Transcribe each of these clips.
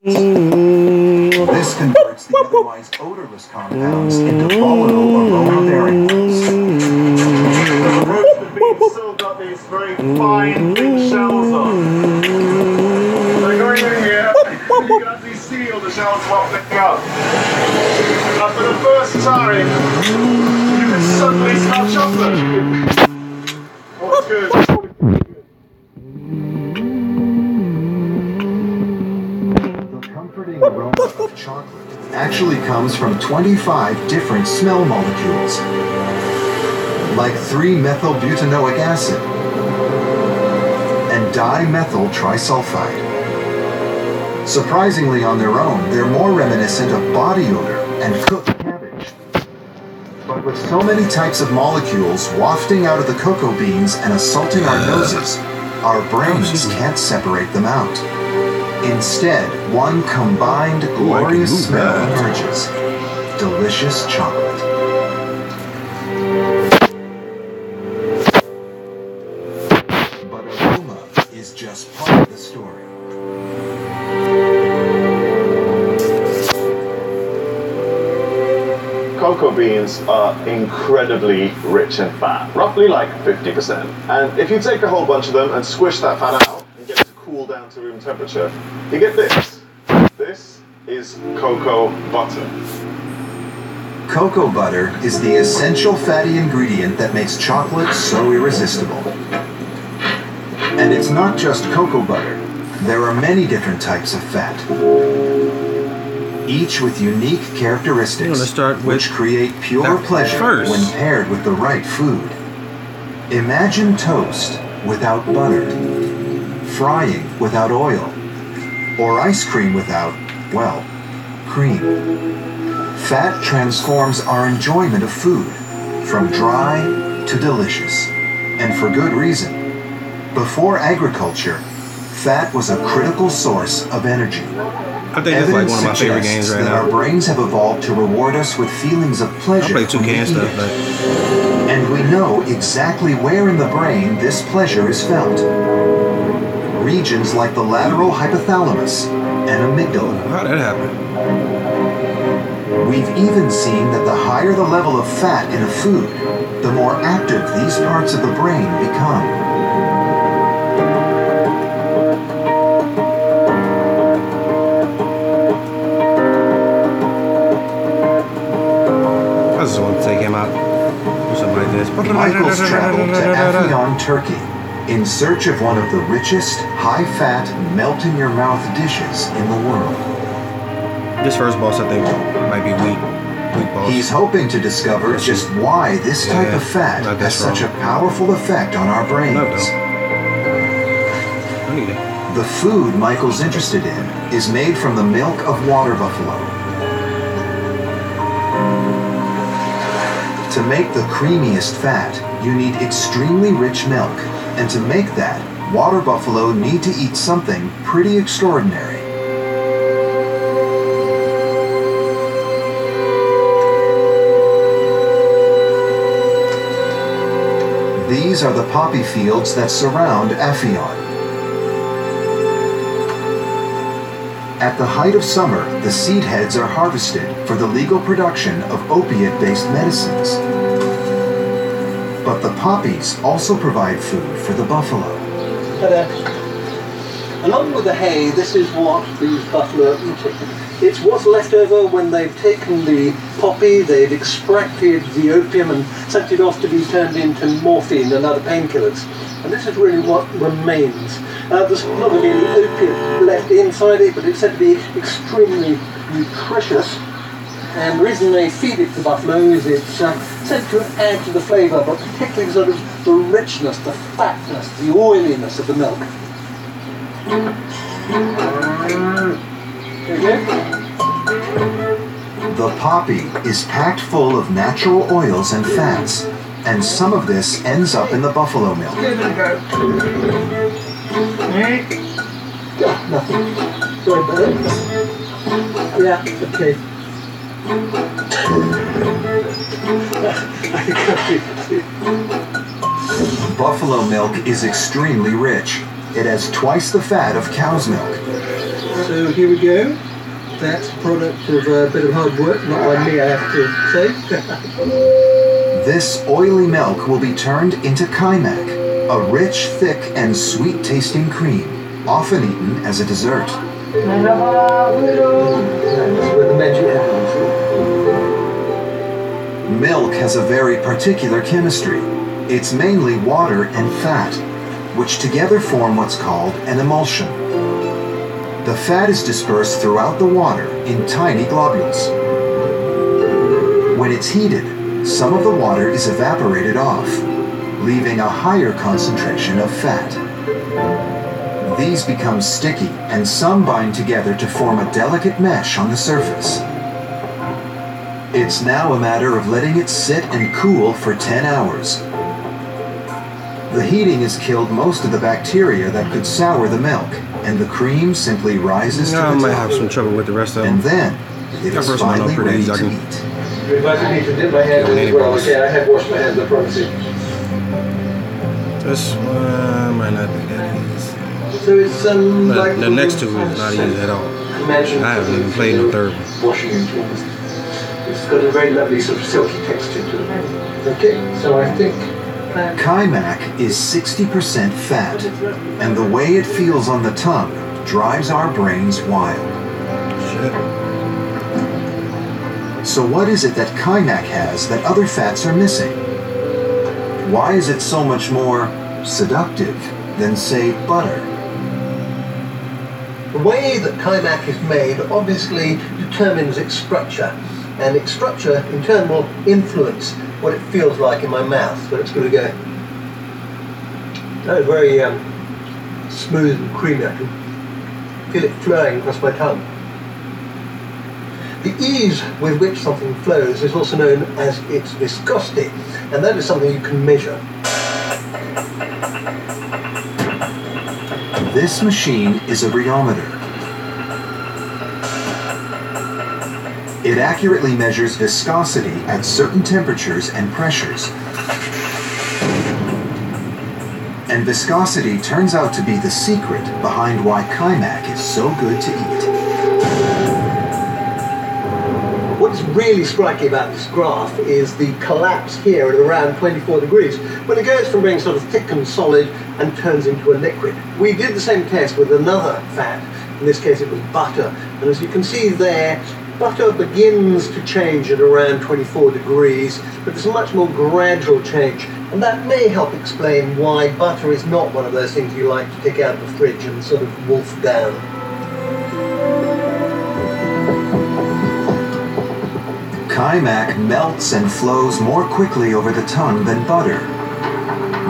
This converts the otherwise odorless compounds into volatile aroma-bearing ones. The roasted beans still got these very fine, thin shells on. They're going in here, you can actually see all the shells popping up. And for the first time, you can suddenly smell chocolate. Oh, it's good. The comforting aroma of chocolate actually comes from 25 different smell molecules, like 3-methylbutanoic acid and dimethyl trisulfide. Surprisingly, on their own, they're more reminiscent of body odor and cooked cabbage. But with so many types of molecules wafting out of the cocoa beans and assaulting our noses, our brains can't separate them out. Instead, one combined glorious smell emerges: delicious chocolate. But aroma is just part of the story. Cocoa beans are incredibly rich in fat, roughly like 50%. And if you take a whole bunch of them and squish that fat out and get it to cool down to room temperature, you get this. This is cocoa butter. Cocoa butter is the essential fatty ingredient that makes chocolate so irresistible. And it's not just cocoa butter. There are many different types of fat, each with unique characteristics which create pure pleasure when paired with the right food. Imagine toast without butter, frying without oil, or ice cream without, well, cream. Fat transforms our enjoyment of food from dry to delicious, and for good reason. Before agriculture, fat was a critical source of energy. I think it's like one of my favorite games right now. Our brains have evolved to reward us with feelings of pleasure. I play 2K and stuff, but... And we know exactly where in the brain this pleasure is felt. Regions like the lateral hypothalamus and amygdala. How'd that happen? We've even seen that the higher the level of fat in a food, the more active these parts of the brain become. I just want to take him out. Do something like this. Michael's traveled to Afyon, Turkey, in search of one of the richest, high-fat, melt-in-your-mouth dishes in the world. This first boss, I think, might be weak boss. He's hoping to discover just why this type of fat has such a powerful effect on our brains. The food Michael's interested in is made from the milk of water buffalo. To make the creamiest fat, you need extremely rich milk. And to make that, water buffalo need to eat something pretty extraordinary. These are the poppy fields that surround Afyon. At the height of summer, the seed heads are harvested for the legal production of opiate-based medicines. But the poppies also provide food for the buffalo. Along with the hay, this is what these buffalo are eating. It's what's left over when they've taken the poppy, they've extracted the opium and sent it off to be turned into morphine and other painkillers. And this is really what remains. There's not really any opium left inside it, but it's said to be extremely nutritious. And the reason they feed it to buffalo is it's said to add to the flavour, but particularly sort of the richness, the fatness, the oiliness of the milk. The poppy is packed full of natural oils and fats, and some of this ends up in the buffalo milk. Nothing. Sorry about it. Yeah, okay. Buffalo milk is extremely rich. It has twice the fat of cow's milk. So here we go. That's a product of a bit of hard work, not by me, I have to say. This oily milk will be turned into kaimak, a rich, thick, and sweet-tasting cream, often eaten as a dessert. Milk has a very particular chemistry. It's mainly water and fat, which together form what's called an emulsion. The fat is dispersed throughout the water in tiny globules. When it's heated, some of the water is evaporated off, leaving a higher concentration of fat. These become sticky, and some bind together to form a delicate mesh on the surface. It's now a matter of letting it sit and cool for 10 hours. The heating has killed most of the bacteria that could sour the milk, and the cream simply rises to the top. I might have some trouble with the rest of them. And then it is finally ready to eat. You invited me to dip my hands in as well. Okay, I have washed my hands, I promise you. This one might not be that easy. So it's like the next two is not easy at all. I haven't even played no third one. Washing it almost. It's got a very lovely sort of silky texture to it. Okay, so I think kaimak is 60% fat, and the way it feels on the tongue drives our brains wild. Shit. So what is it that kaimak has that other fats are missing? Why is it so much more seductive than, say, butter? The way that kaimak is made obviously determines its structure, and its structure in turn will influence what it feels like in my mouth. So it's going to go very smooth and creamy. I can feel it flowing across my tongue. The ease with which something flows is also known as its viscosity, and that is something you can measure. This machine is a rheometer. It accurately measures viscosity at certain temperatures and pressures. And viscosity turns out to be the secret behind why kaimak is so good to eat. What's really striking about this graph is the collapse here at around 24 degrees, when it goes from being sort of thick and solid and turns into a liquid. We did the same test with another fat, in this case it was butter, and as you can see there, butter begins to change at around 24 degrees, but there's a much more gradual change, and that may help explain why butter is not one of those things you like to take out of the fridge and sort of wolf down. Kaimak melts and flows more quickly over the tongue than butter,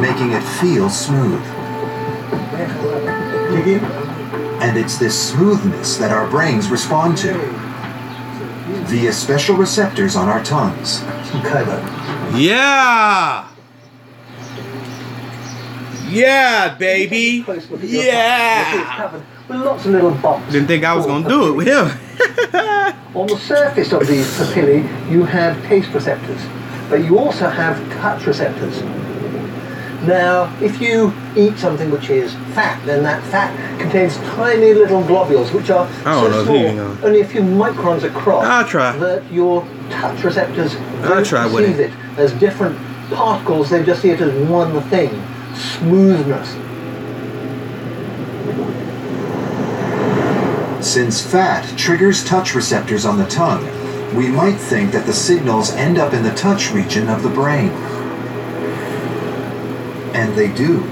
making it feel smooth. And it's this smoothness that our brains respond to via special receptors on our tongues. Yeah! Yeah, baby! Yeah! With lots of little bumps. Didn't think I was gonna do it with him. On the surface of these papillae, you have taste receptors, but you also have touch receptors. Now, if you eat something which is fat, then that fat contains tiny little globules, which are so small, only a few microns across, that your touch receptors don't perceive it as different particles, they just see it as one thing, smoothness. Since fat triggers touch receptors on the tongue, we might think that the signals end up in the touch region of the brain. And they do.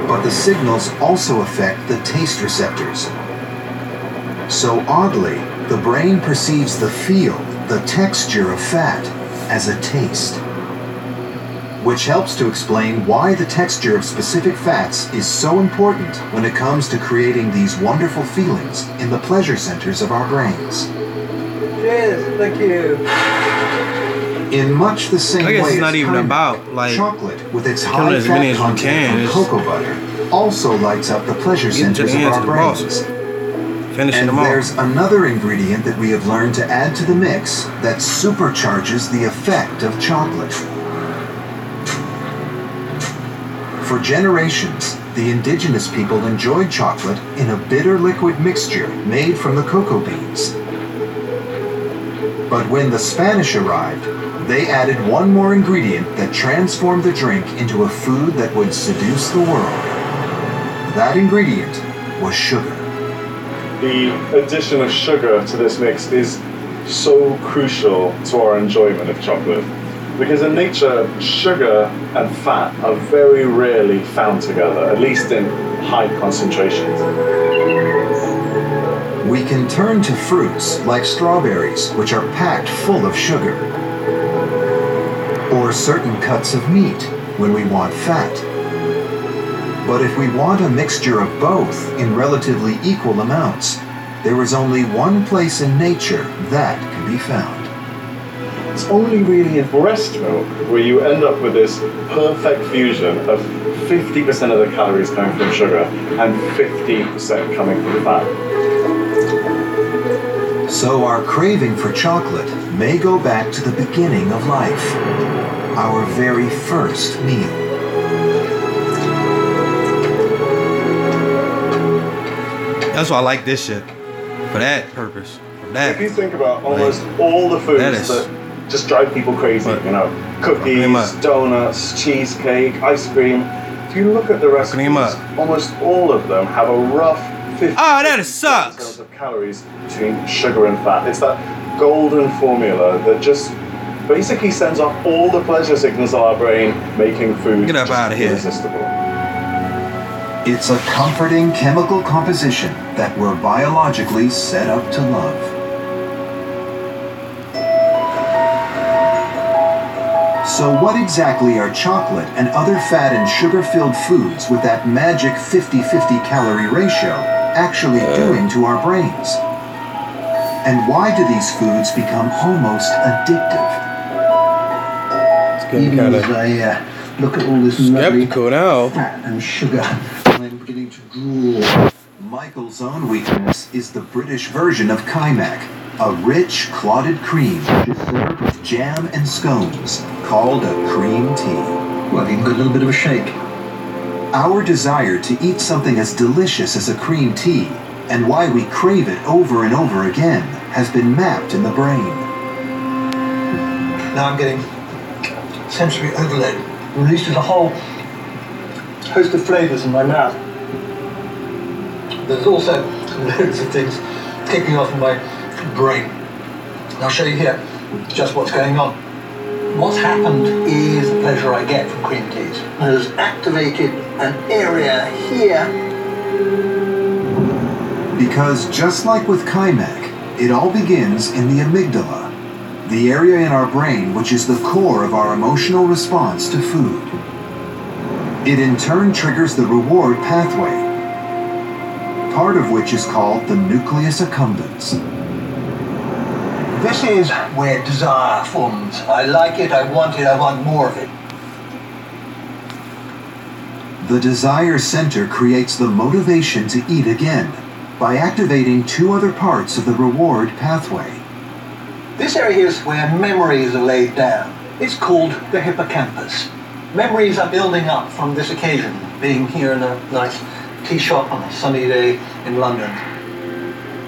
But the signals also affect the taste receptors. So oddly, the brain perceives the feel, the texture of fat, as a taste. Which helps to explain why the texture of specific fats is so important when it comes to creating these wonderful feelings in the pleasure centers of our brains. Cheers, thank you. In much the same way it's as not even about like chocolate with its high fat content from cocoa butter also lights up the pleasure centers of our brains. And there's another ingredient that we have learned to add to the mix that supercharges the effect of chocolate. For generations, the indigenous people enjoyed chocolate in a bitter liquid mixture made from the cocoa beans. But when the Spanish arrived, they added one more ingredient that transformed the drink into a food that would seduce the world. That ingredient was sugar. The addition of sugar to this mix is so crucial to our enjoyment of chocolate. Because in nature, sugar and fat are very rarely found together, at least in high concentrations. We can turn to fruits like strawberries, which are packed full of sugar, or certain cuts of meat when we want fat. But if we want a mixture of both in relatively equal amounts, there is only one place in nature that can be found. It's only really in breast milk where you end up with this perfect fusion of 50% of the calories coming from sugar and 50% coming from fat. So our craving for chocolate may go back to the beginning of life, our very first meal. That's why I like this shit. For that purpose. For that. If you think about almost all the foods that just drive people crazy, you know, cookies, donuts, cheesecake, ice cream. If you look at the recipes, almost all of them have a rough 50% of calories between sugar and fat. It's that golden formula that just basically sends off all the pleasure signals of our brain, making food Get up out of here. irresistible. It's a comforting chemical composition that we're biologically set up to love. So what exactly are chocolate and other fat and sugar-filled foods with that magic 50-50 calorie ratio actually doing to our brains? And why do these foods become almost addictive? Even as I look at all this lovely now. fat and sugar, I'm beginning to drool. Michael's own weakness is the British version of Kaimak, a rich, clotted cream which is served with jam and scones, called a cream tea. Well, you can get a little bit of a shake. Our desire to eat something as delicious as a cream tea, and why we crave it over and over again, has been mapped in the brain. Now I'm getting sensory overload. Releases a whole host of flavours in my mouth. There's also loads of things kicking off in my brain. I'll show you here just what's going on. What's happened is the pleasure I get from cream teas has activated an area here. Because just like with Kaimak, it all begins in the amygdala, the area in our brain which is the core of our emotional response to food. It in turn triggers the reward pathway, part of which is called the nucleus accumbens. This is where desire forms. I like it, I want more of it. The desire center creates the motivation to eat again by activating two other parts of the reward pathway. This area is where memories are laid down. It's called the hippocampus. Memories are building up from this occasion, being here in a nice tea shop on a sunny day in London.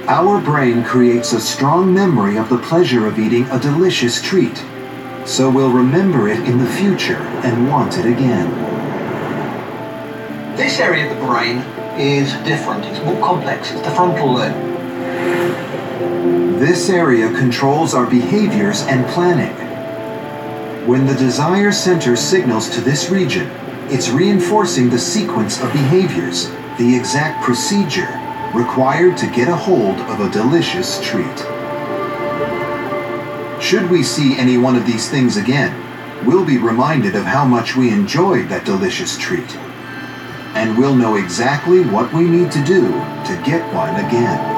Our brain creates a strong memory of the pleasure of eating a delicious treat, so we'll remember it in the future and want it again. This area of the brain is different. It's more complex. It's the frontal lobe. This area controls our behaviors and planning. When the desire center signals to this region, it's reinforcing the sequence of behaviors, the exact procedure required to get a hold of a delicious treat. Should we see any one of these things again, we'll be reminded of how much we enjoyed that delicious treat. And we'll know exactly what we need to do to get one again.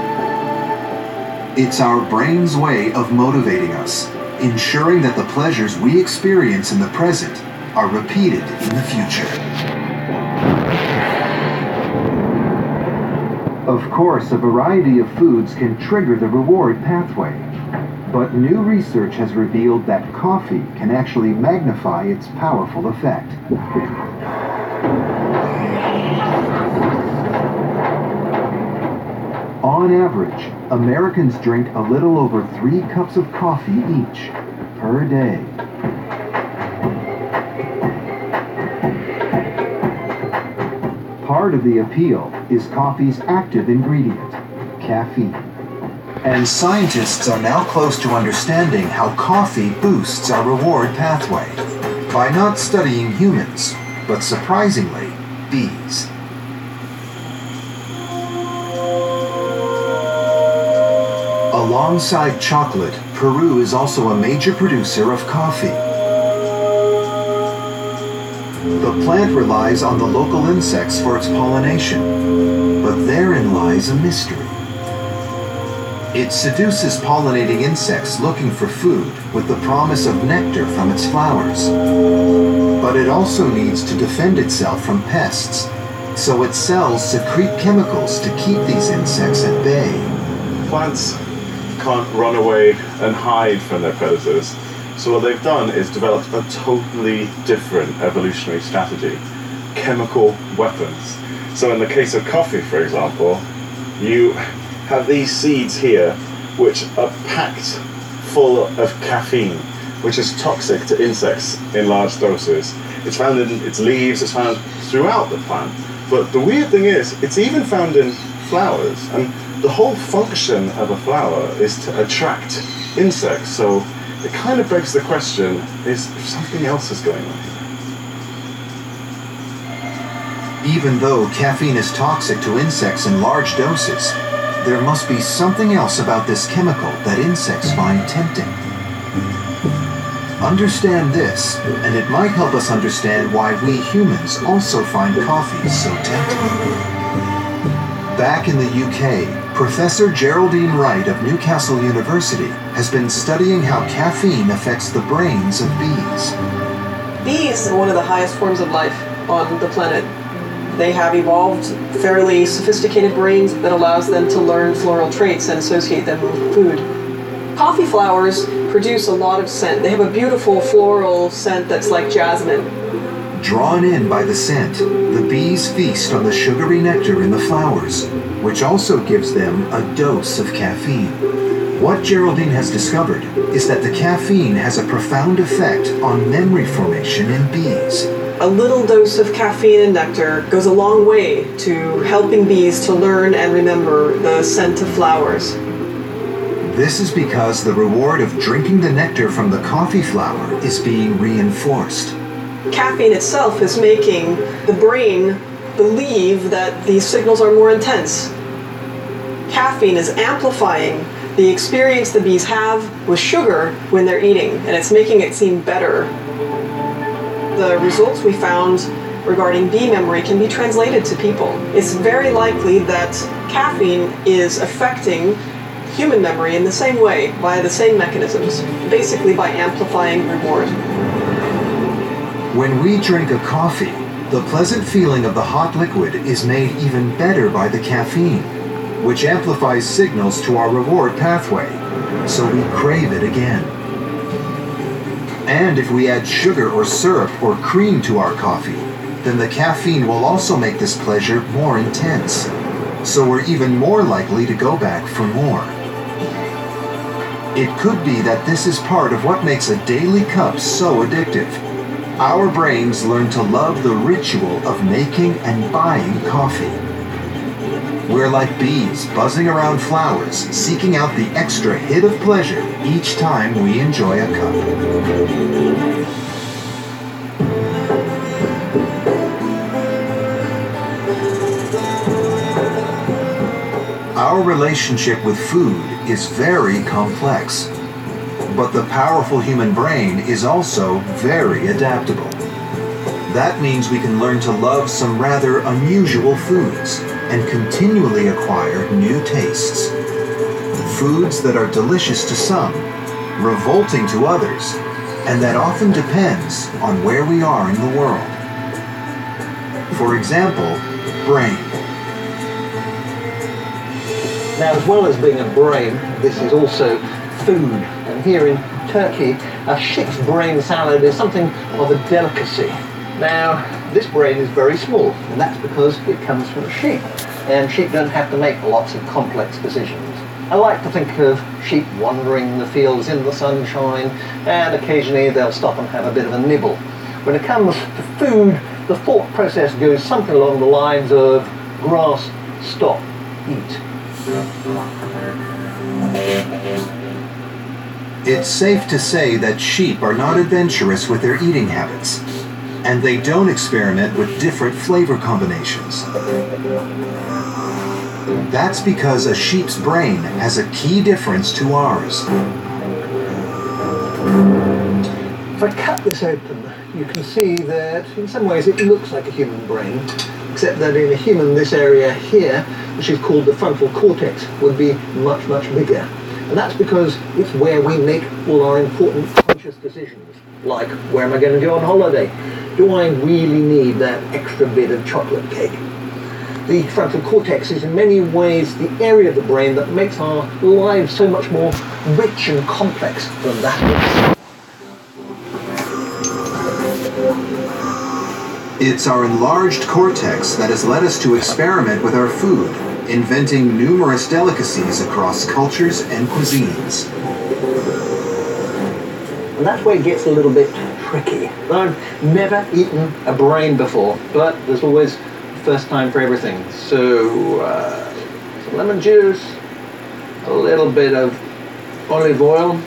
It's our brain's way of motivating us, ensuring that the pleasures we experience in the present are repeated in the future. Of course, a variety of foods can trigger the reward pathway, but new research has revealed that coffee can actually magnify its powerful effect. On average, Americans drink a little over 3 cups of coffee each per day. Part of the appeal is coffee's active ingredient, caffeine. And scientists are now close to understanding how coffee boosts our reward pathway by not studying humans, but surprisingly, bees. Alongside chocolate, Peru is also a major producer of coffee. The plant relies on the local insects for its pollination, but therein lies a mystery. It seduces pollinating insects looking for food with the promise of nectar from its flowers. But it also needs to defend itself from pests, so its cells secrete chemicals to keep these insects at bay. Plants can't run away and hide from their predators, so what they've done is developed a totally different evolutionary strategy: chemical weapons. So in the case of coffee, for example, you have these seeds here which are packed full of caffeine, which is toxic to insects in large doses. It's found in its leaves, it's found throughout the plant. But the weird thing is, it's even found in flowers, and the whole function of a flower is to attract insects, so it kind of begs the question, is if something else is going on here? Even though caffeine is toxic to insects in large doses, there must be something else about this chemical that insects find tempting. Understand this, and it might help us understand why we humans also find coffee so tempting. Back in the UK, Professor Geraldine Wright of Newcastle University has been studying how caffeine affects the brains of bees. Bees are one of the highest forms of life on the planet. They have evolved fairly sophisticated brains that allows them to learn floral traits and associate them with food. Coffee flowers produce a lot of scent. They have a beautiful floral scent that's like jasmine. Drawn in by the scent, the bees feast on the sugary nectar in the flowers, which also gives them a dose of caffeine. What Geraldine has discovered is that the caffeine has a profound effect on memory formation in bees. A little dose of caffeine and nectar goes a long way to helping bees to learn and remember the scent of flowers. This is because the reward of drinking the nectar from the coffee flower is being reinforced. Caffeine itself is making the brain believe that these signals are more intense. Caffeine is amplifying the experience the bees have with sugar when they're eating, and it's making it seem better. The results we found regarding bee memory can be translated to people. It's very likely that caffeine is affecting human memory in the same way, via the same mechanisms, basically by amplifying reward. When we drink a coffee, the pleasant feeling of the hot liquid is made even better by the caffeine, which amplifies signals to our reward pathway, so we crave it again. And if we add sugar or syrup or cream to our coffee, then the caffeine will also make this pleasure more intense, so we're even more likely to go back for more. It could be that this is part of what makes a daily cup so addictive. Our brains learn to love the ritual of making and buying coffee. We're like bees buzzing around flowers, seeking out the extra hit of pleasure each time we enjoy a cup. Our relationship with food is very complex, but the powerful human brain is also very adaptable. That means we can learn to love some rather unusual foods and continually acquire new tastes. Foods that are delicious to some, revolting to others, and that often depends on where we are in the world. For example, brain. Now, as well as being a brain, this is also food. And here in Turkey, a sheep's brain salad is something of a delicacy. Now, this brain is very small, and that's because it comes from a sheep. and sheep don't have to make lots of complex decisions. I like to think of sheep wandering the fields in the sunshine, and occasionally they'll stop and have a bit of a nibble. When it comes to food, the thought process goes something along the lines of grass, stop, eat. It's safe to say that sheep are not adventurous with their eating habits, and they don't experiment with different flavor combinations. That's because a sheep's brain has a key difference to ours. If I cut this open, you can see that in some ways it looks like a human brain, except that in a human this area here, which is called the frontal cortex, would be much, much bigger. And that's because it's where we make all our important conscious decisions, like where am I going to go on holiday? Do I really need that extra bit of chocolate cake? The frontal cortex is in many ways the area of the brain that makes our lives so much more rich and complex than that. It's our enlarged cortex that has led us to experiment with our food, inventing numerous delicacies across cultures and cuisines. And that's where it gets a little bit tricky. I've never eaten a brain before, but there's always a first time for everything. So, some lemon juice, a little bit of olive oil,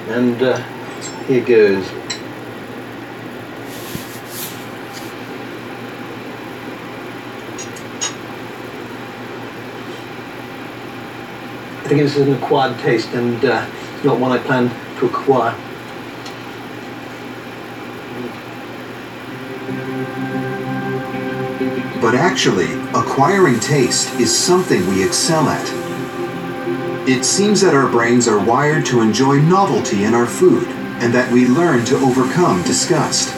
and here goes. I think this is an acquired taste, and it's not one I plan to acquire. But actually, acquiring taste is something we excel at. It seems that our brains are wired to enjoy novelty in our food, and that we learn to overcome disgust.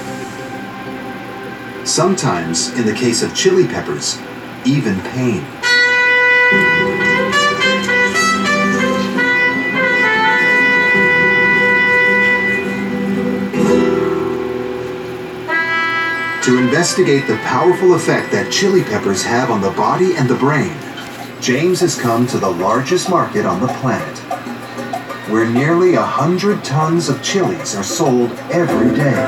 Sometimes, in the case of chili peppers, even pain. To investigate the powerful effect that chili peppers have on the body and the brain, James has come to the largest market on the planet, where nearly 100 tons of chilies are sold every day.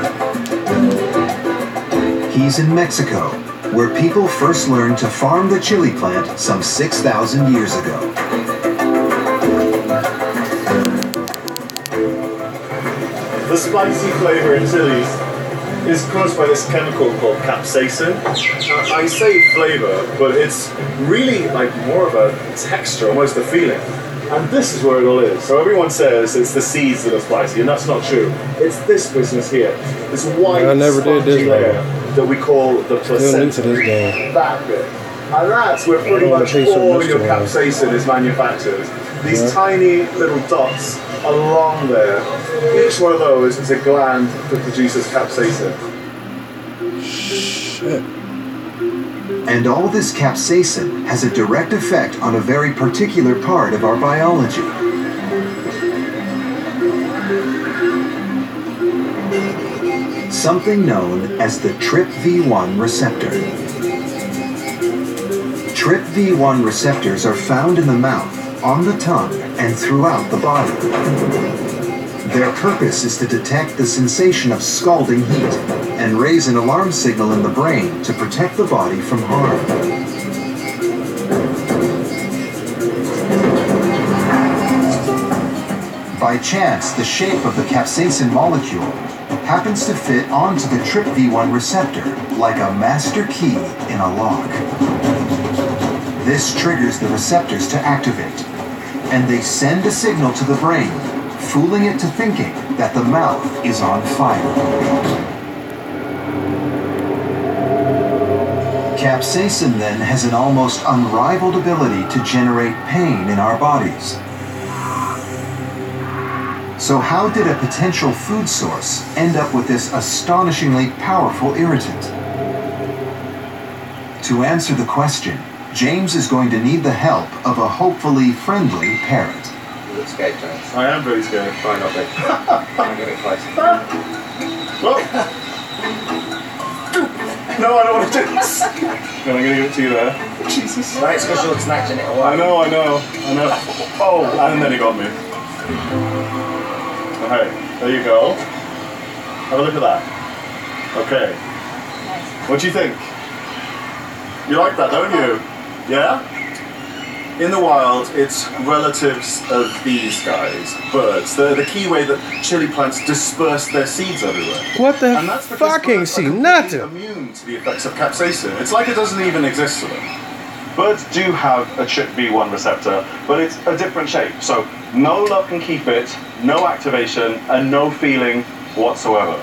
He's in Mexico, where people first learned to farm the chili plant some 6,000 years ago. The spicy flavor in chilies is caused by this chemical called capsaicin. I say flavor, but it's really like more of a texture, almost a feeling. And this is where it all is. So everyone says it's the seeds that are spicy, and that's not true. It's this business here. This white, spongy layer that we call the placenta. That bit. And that's where pretty much all your capsaicin is manufactured. These tiny little dots along there. Each one of those is a gland that produces capsaicin. Shit. And all this capsaicin has a direct effect on a very particular part of our biology. Something known as the TRPV1 receptor. TRPV1 receptors are found in the mouth, on the tongue, and throughout the body. Their purpose is to detect the sensation of scalding heat and raise an alarm signal in the brain to protect the body from harm. By chance, the shape of the capsaicin molecule happens to fit onto the TRPV1 receptor like a master key in a lock. This triggers the receptors to activate, and they send a signal to the brain, fooling it to thinking that the mouth is on fire. Capsaicin then has an almost unrivaled ability to generate pain in our bodies. So how did a potential food source end up with this astonishingly powerful irritant? To answer the question, James is going to need the help of a hopefully friendly parrot. You look scared, James. I am very scared. Try not to. I'm going to get close. Well. No, I don't want to do this. And I'm going to give it to you there. Jesus. Right, it's because you're snatching it away. I know. Oh, and then he got me. Okay, there you go. Have a look at that. Okay. What do you think? You like that, don't you? Yeah? In the wild, it's relatives of these guys, birds. They're the key way that chili plants disperse their seeds everywhere. What the And that's because fucking birds are see completely nothing. immune to the effects of capsaicin. It's like it doesn't even exist to them. Birds do have a CHIP-V1 receptor, but it's a different shape. So no love can keep it, no activation, and no feeling whatsoever.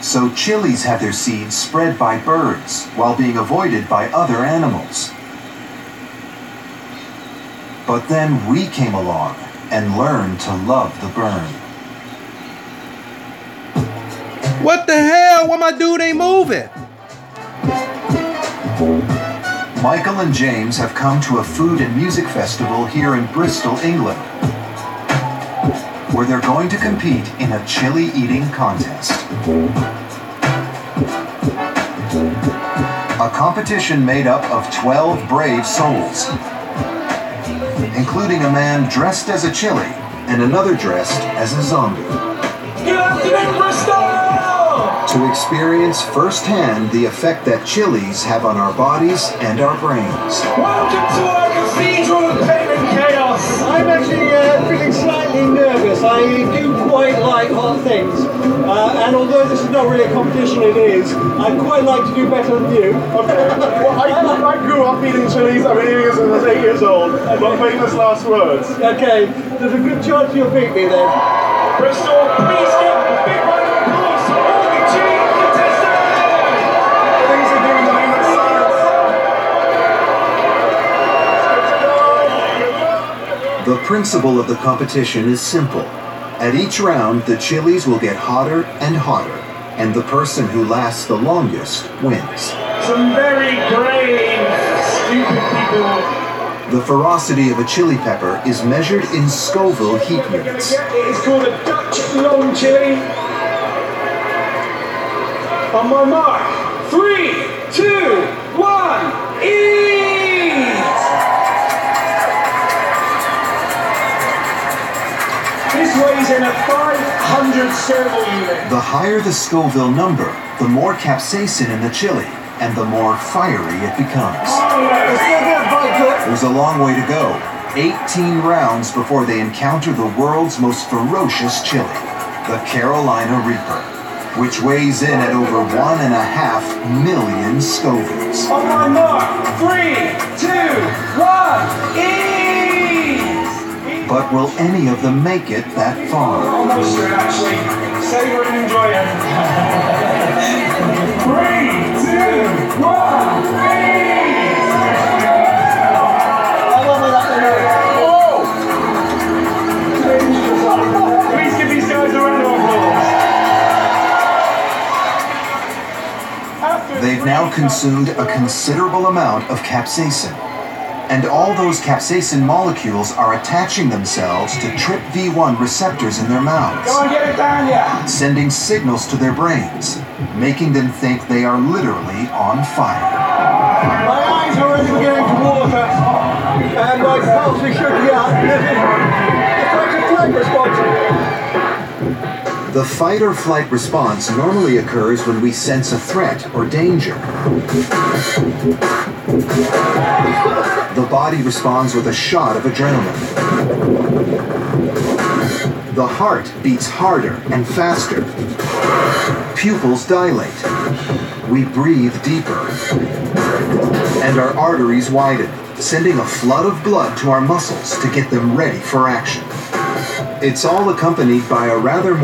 So chilies have their seeds spread by birds while being avoided by other animals. But then we came along and learned to love the burn. What the hell? Why my dude ain't moving? Michael and James have come to a food and music festival here in Bristol, England, where they're going to compete in a chili eating contest. A competition made up of 12 brave souls, including a man dressed as a chili and another dressed as a zombie. Good afternoon, Bristol! To experience firsthand the effect that chilies have on our bodies and our brains. Welcome to our cathedral of pain and chaos! I'm actually feeling slightly nervous. I do quite like hot things. And although this is not really a competition, it is, I'd quite like to do better than you. Well, I grew up eating chilies. I've been eating it since I was 8 years old. But famous last words. Okay, there's a good chance you'll beat me then. Bristol, please give a big round of applause for all the chili contestants! Things are doing the name of science. The principle of the competition is simple. At each round, the chilies will get hotter and hotter, and the person who lasts the longest wins. Some very brave, stupid people. The ferocity of a chili pepper is measured in Scoville heat units. It is called a Dutch long chili. On my mark, 3, 2, 1, eat! This weighs in at 500 Scoville units. The higher the Scoville number, the more capsaicin in the chili, and the more fiery it becomes. There's a long way to go. 18 rounds before they encounter the world's most ferocious chili, the Carolina Reaper, which weighs in at over 1.5 million Scovilles. On my mark, 3, 2, 1, eat! But will any of them make it that far? Almost through, actually. Savor and enjoy it. 3, 2, 1, eat! Please give these guys a round of applause. They've now consumed a considerable amount of capsaicin, and all those capsaicin molecules are attaching themselves to TRPV1 receptors in their mouths, Go on, get it down, yeah. sending signals to their brains, making them think they are literally on fire. My eyes are already beginning to water, and my pulse is shooting out. It's like a flight response. The fight or flight response normally occurs when we sense a threat or danger. The body responds with a shot of adrenaline. The heart beats harder and faster. Pupils dilate. We breathe deeper. And our arteries widen, sending a flood of blood to our muscles to get them ready for action. It's all accompanied by a rather more